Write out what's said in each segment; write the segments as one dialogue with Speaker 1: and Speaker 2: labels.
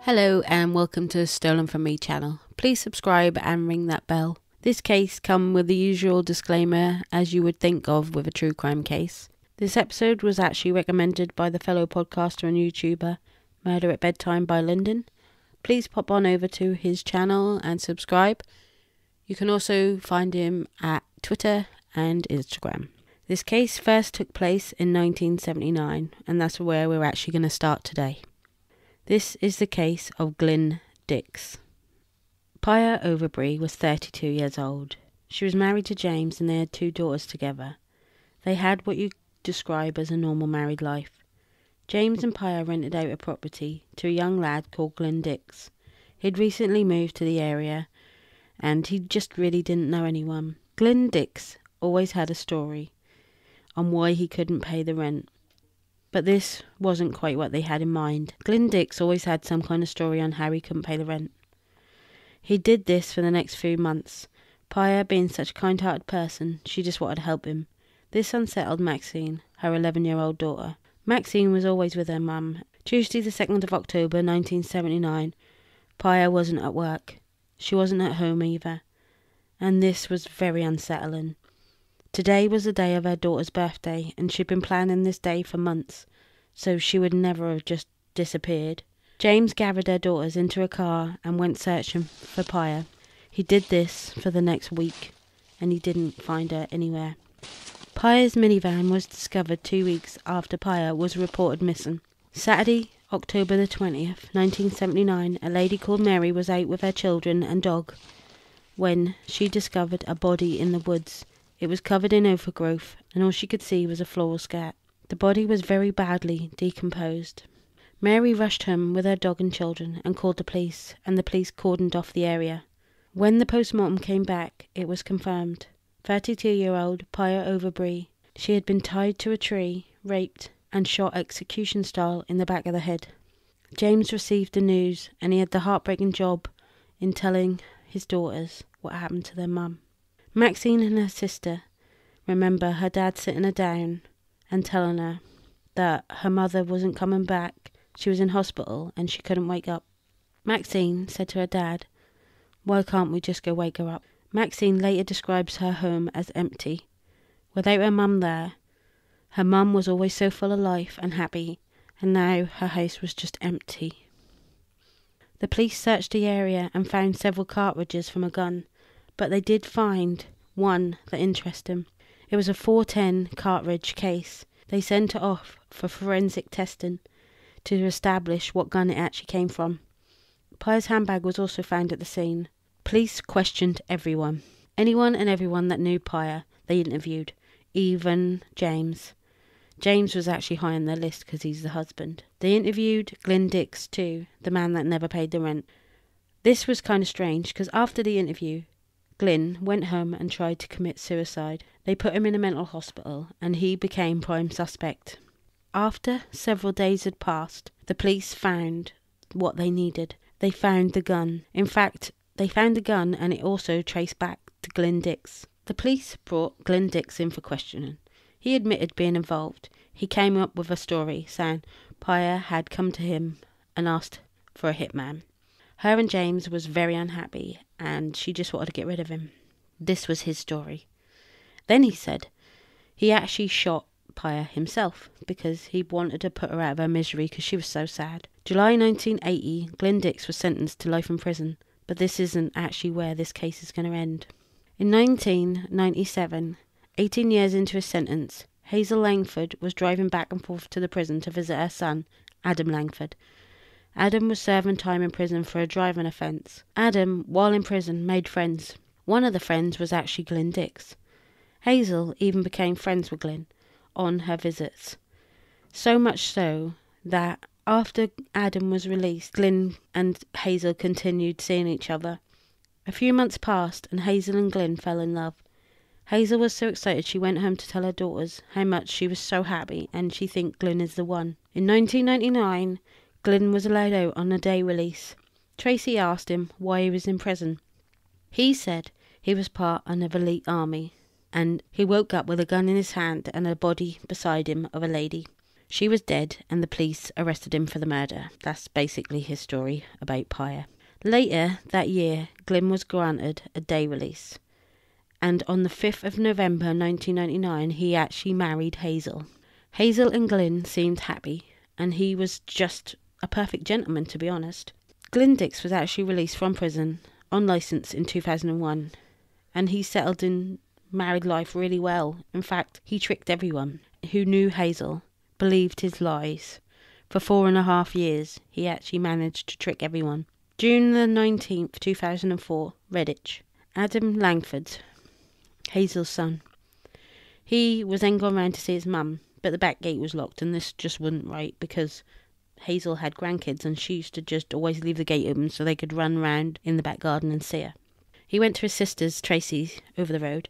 Speaker 1: Hello and welcome to Stolen From Me channel. Please subscribe and ring that bell. This case comes with the usual disclaimer as you would think of with a true crime case. This episode was actually recommended by the fellow podcaster and YouTuber Murder at Bedtime by Lyndon. Please pop on over to his channel and subscribe. You can also find him at Twitter and Instagram. This case first took place in 1979 and that's where we're actually going to start today. This is the case of Glyn Dix. Pia Overbury was 32 years old. She was married to James and they had 2 daughters together. They had what you describe as a normal married life. James and Pia rented out a property to a young lad called Glyn Dix. He'd recently moved to the area and he just really didn't know anyone. Glyn Dix always had a story on why he couldn't pay the rent. But this wasn't quite what they had in mind. Glyn Dix always had some kind of story on how he couldn't pay the rent. He did this for the next few months. Pia, being such a kind-hearted person, she just wanted to help him. This unsettled Maxine, her 11-year-old daughter. Maxine was always with her mum. Tuesday the 2nd of October 1979, Pia wasn't at work. She wasn't at home either. And this was very unsettling. Today was the day of her daughter's birthday, and she'd been planning this day for months, so she would never have just disappeared. James gathered her daughters into a car and went searching for Pia. He did this for the next week, and he didn't find her anywhere. Pia's minivan was discovered 2 weeks after Pia was reported missing. Saturday, October the 20th, 1979, a lady called Mary was out with her children and dog when she discovered a body in the woods. It was covered in overgrowth, and all she could see was a floral skirt. The body was very badly decomposed. Mary rushed home with her dog and children and called the police, and the police cordoned off the area. When the postmortem came back, it was confirmed. 32-year-old Pia Overbury. She had been tied to a tree, raped, and shot execution style in the back of the head. James received the news, and he had the heartbreaking job in telling his daughters what happened to their mum. Maxine and her sister remember her dad sitting her down and telling her that her mother wasn't coming back. She was in hospital and she couldn't wake up. Maxine said to her dad, "Why can't we just go wake her up?" Maxine later describes her home as empty. Without her mum there, her mum was always so full of life and happy, and now her house was just empty. The police searched the area and found several cartridges from a gun. But they did find one that interested them. It was a .410 cartridge case. They sent it off for forensic testing to establish what gun it actually came from. Pia's handbag was also found at the scene. Police questioned everyone. Anyone and everyone that knew Pia, they interviewed. Even James. James was actually high on their list because he's the husband. They interviewed Glyn Dix too, the man that never paid the rent. This was kind of strange because after the interview, Glyn went home and tried to commit suicide. They put him in a mental hospital and he became prime suspect. After several days had passed, the police found what they needed. They found the gun. In fact, they found the gun and it also traced back to Glyn Dix. The police brought Glyn Dix in for questioning. He admitted being involved. He came up with a story saying Pia had come to him and asked for a hitman. Her and James was very unhappy and she just wanted to get rid of him. This was his story. Then he said he actually shot Pia himself because he wanted to put her out of her misery because she was so sad. July 1980, Glyn Dix was sentenced to life in prison, but this isn't actually where this case is going to end. In 1997, 18 years into his sentence, Hazel Langford was driving back and forth to the prison to visit her son, Adam Langford. Adam was serving time in prison for a driving offence. Adam, while in prison, made friends. One of the friends was actually Glyn Dix. Hazel even became friends with Glyn on her visits. So much so that after Adam was released, Glyn and Hazel continued seeing each other. A few months passed and Hazel and Glyn fell in love. Hazel was so excited she went home to tell her daughters how much she was so happy and she thinks Glyn is the one. In 1999, Glyn was allowed out on a day release. Tracy asked him why he was in prison. He said he was part of an elite army and he woke up with a gun in his hand and a body beside him of a lady. She was dead and the police arrested him for the murder. That's basically his story about Pyre. Later that year, Glyn was granted a day release. And on the 5th of November 1999, he actually married Hazel. Hazel and Glyn seemed happy, and he was just a perfect gentleman, to be honest. Glyn Dix was actually released from prison on licence in 2001, and he settled in married life really well. In fact, he tricked everyone who knew Hazel, believed his lies. For 4.5 years, he actually managed to trick everyone. June the 19th, 2004, Redditch. Adam Langford, Hazel's son. He was then gone round to see his mum, but the back gate was locked, and this just wasn't right because Hazel had grandkids and she used to just always leave the gate open so they could run round in the back garden and see her. He went to his sister's, Tracy's, over the road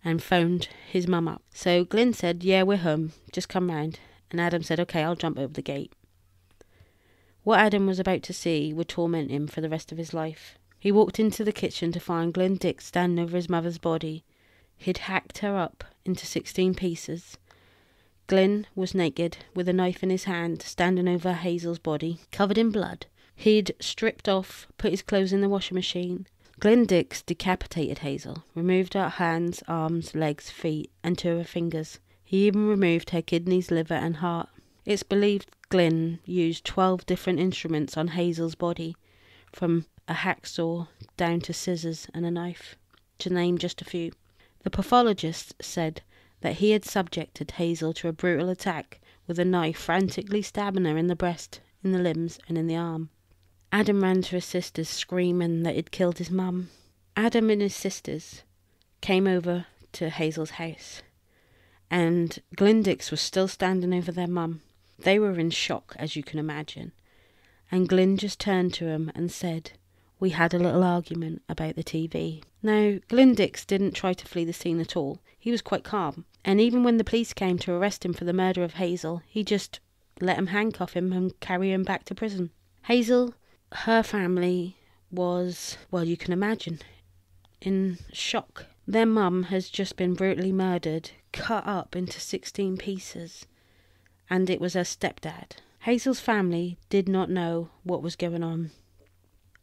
Speaker 1: and phoned his mum up. So Glyn said, "Yeah, we're home, just come round." And Adam said, "Okay, I'll jump over the gate." What Adam was about to see would torment him for the rest of his life. He walked into the kitchen to find Glyn Dix standing over his mother's body. He'd hacked her up into 16 pieces. Glyn was naked, with a knife in his hand, standing over Hazel's body, covered in blood. He'd stripped off, put his clothes in the washing machine. Glyn Dix decapitated Hazel, removed her hands, arms, legs, feet, and 2 of her fingers. He even removed her kidneys, liver, and heart. It's believed Glyn used 12 different instruments on Hazel's body, from a hacksaw down to scissors and a knife, to name just a few. The pathologist said that he had subjected Hazel to a brutal attack with a knife, frantically stabbing her in the breast, in the limbs, and in the arm. Adam ran to his sisters, screaming that he'd killed his mum. Adam and his sisters came over to Hazel's house, and Glyn Dix was still standing over their mum. They were in shock, as you can imagine, and Glyn just turned to him and said, "We had a little argument about the TV." Now, Glyn Dix didn't try to flee the scene at all. He was quite calm, and even when the police came to arrest him for the murder of Hazel, he just let them handcuff him and carry him back to prison. Hazel, her family was, well, you can imagine, in shock. Their mum has just been brutally murdered, cut up into 16 pieces, and it was her stepdad. Hazel's family did not know what was going on.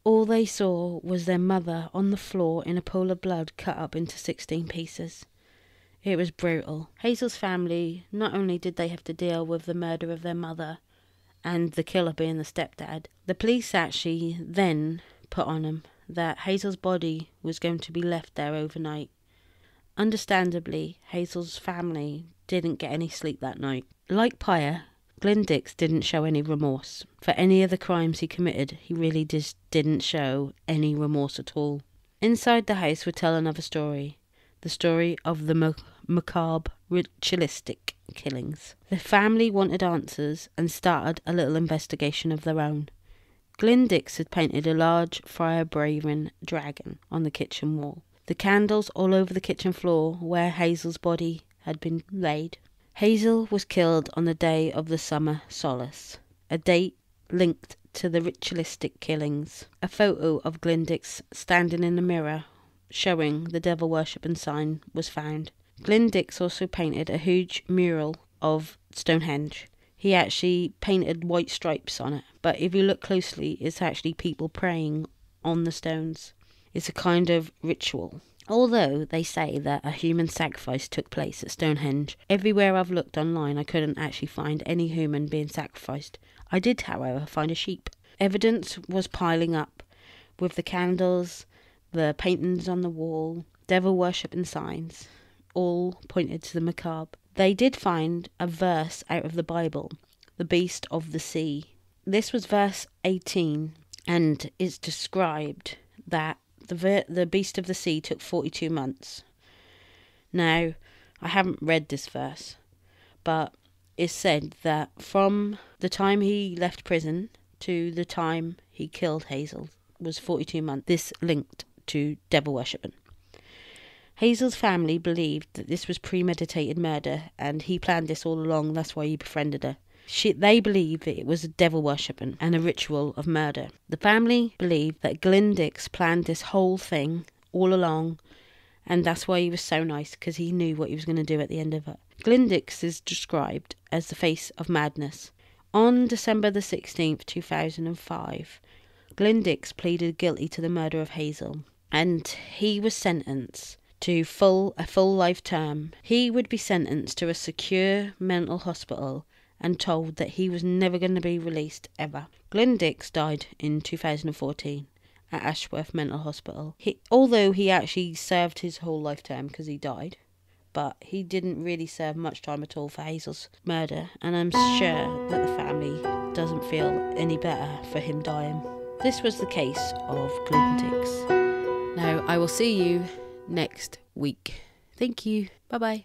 Speaker 1: All they saw was their mother on the floor in a pool of blood, cut up into 16 pieces. It was brutal. Hazel's family, not only did they have to deal with the murder of their mother and the killer being the stepdad, the police actually then put on them that Hazel's body was going to be left there overnight. Understandably, Hazel's family didn't get any sleep that night. Like Pyre, Glyn Dix didn't show any remorse. For any of the crimes he committed, he really just didn't show any remorse at all. Inside the house would tell another story. The story of the macabre, ritualistic killings. The family wanted answers and started a little investigation of their own. Glyn Dix had painted a large fire-breathing dragon on the kitchen wall. The candles all over the kitchen floor where Hazel's body had been laid. Hazel was killed on the day of the summer solace, a date linked to the ritualistic killings. A photo of Glyn Dix standing in the mirror showing the devil worshipping sign was found. Glyn Dix also painted a huge mural of Stonehenge. He actually painted white stripes on it, but if you look closely, it's actually people praying on the stones. It's a kind of ritual. Although they say that a human sacrifice took place at Stonehenge, everywhere I've looked online I couldn't actually find any human being sacrificed. I did, however, find a sheep. Evidence was piling up, with the candles, the paintings on the wall, devil worshipping signs, all pointed to the macabre. They did find a verse out of the Bible, the beast of the sea. This was verse 18, and it's described that the beast of the sea took 42 months. Now, I haven't read this verse, but it's said that from the time he left prison to the time he killed Hazel was 42 months. This linked to devil worshipping. Hazel's family believed that this was premeditated murder and he planned this all along. That's why he befriended her. They believed that it was a devil worshipping and a ritual of murder. The family believed that Glyn Dix planned this whole thing all along And that's why he was so nice, because he knew what he was going to do at the end of it. Glyn Dix is described as the face of madness. On December the 16th, 2005, Glyn Dix pleaded guilty to the murder of Hazel, and he was sentenced to a full life term. He would be sentenced to a secure mental hospital and told that he was never going to be released ever. Glyn Dix died in 2014 at Ashworth Mental Hospital. Although he actually served his whole life term because he died, but he didn't really serve much time at all for Hazel's murder, and I'm sure that the family doesn't feel any better for him dying. This was the case of Glyn Dix. Now, I will see you next week. Thank you. Bye-bye.